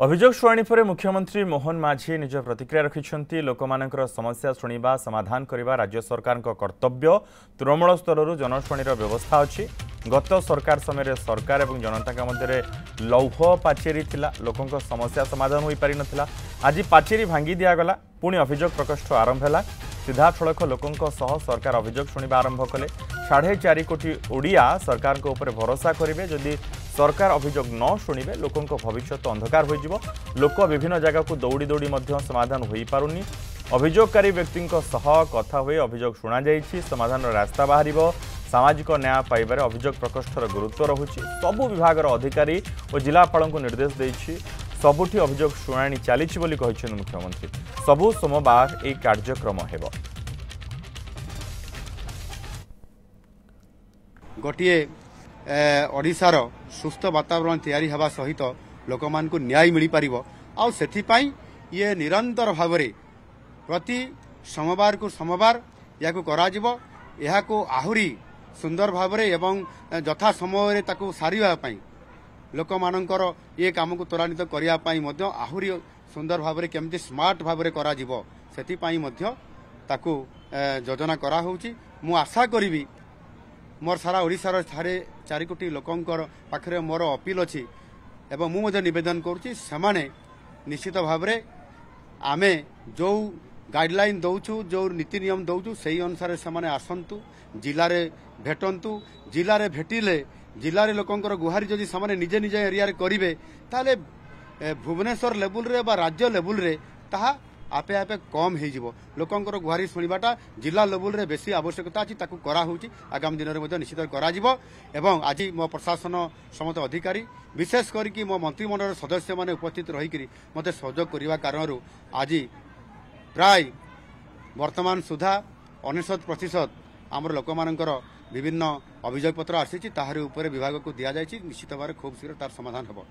अभियोग शुणाणी पर मुख्यमंत्री मोहन माझी निज प्रतिक्रिया रखिंट लोकमानकर समस्या शुणा समाधान करने राज्य सरकार कर्तव्य तृणमूल स्तर जनशुणी व्यवस्था अच्छी गत सरकार समय सरकार और जनता मध्य लौह पाचेरी लोकों समस्या समाधान हो पारि नथिला। आज पाचेरी भांगी दिगला पुणी अभियोग प्रकोष्ठ आरंभ है सीधा सड़क लोकों सरकार अभियोग शुणा आरंभ कले 4.5 कोटी ओडिया सरकार को ऊपर भरोसा करेंगे जदि सरकार अभियोग न शुणे लोकों भविष्य अंधकार हो लोक विभिन्न जगह को दौड़ी दौड़ी समाधान हो पारुनी अभियोगकारी व्यक्ति कथा हुए अभियोग शुणा समाधान रास्ता बाहर सामाजिक न्याय पाइबार अभियोग प्रकोष्ठर गुरुत्व रहुछि सबु विभाग अधिकारी और जिलापाल को निर्देश देछि सबुठी अभियोग शुणाणी चली मुख्यमंत्री सबु सोमवार एक कार्यक्रम हेब गोटे ओडिशार सुस्थ वातावरण तैयारी हवा सहित लोक मान को न्याय मिल पार आथिपाई ये निरंतर भाव प्रति सोमवार को सोमवार या आहुरी सुंदर भाव एवं यथा समय सारे लोक मानकर ये काम को त्वरान्वित करने आहुरी सुंदर भाव केमती स्मार्ट भाव से योजना कराऊँगी मु आशा करी मोर सारा ओडिशार 4 कोटी लोकंकर पाखरे मोर अपील अच्छी एवं मुझे निवेदन करुच्ची सेमाने निश्चित भाव आमे जो गाइडलाइन दौचु जो नीति नियम दौचु से अनुसार से आसतु जिले में भेटंतु जिले में भेटिले जिले लोकंकर गुहारी जदि से निजे निजे एरिया करेंगे ताले भुवनेश्वर लेवल रे बा राज्य लेवल रे ताहा आपे आपे कम हो लोकंकर गुहारी शुणाटा जिला लेवल रे बेसी आवश्यकता अच्छी कराऊँगी आगामी दिन में निश्चित कर आज मो प्रशासन समस्त अधिकारी विशेष करके मो मंत्रिमंडल सदस्य माने उपस्थित रही मत सहयोग करने कारण आज प्राय वर्तमान सुधा 99% आमर लोक मानकर विभिन्न अभियोग पत्र आसी ताहारी ऊपर विभाग को दि जाए निश्चित भाव खूब शीघ्र तार समाधान होब।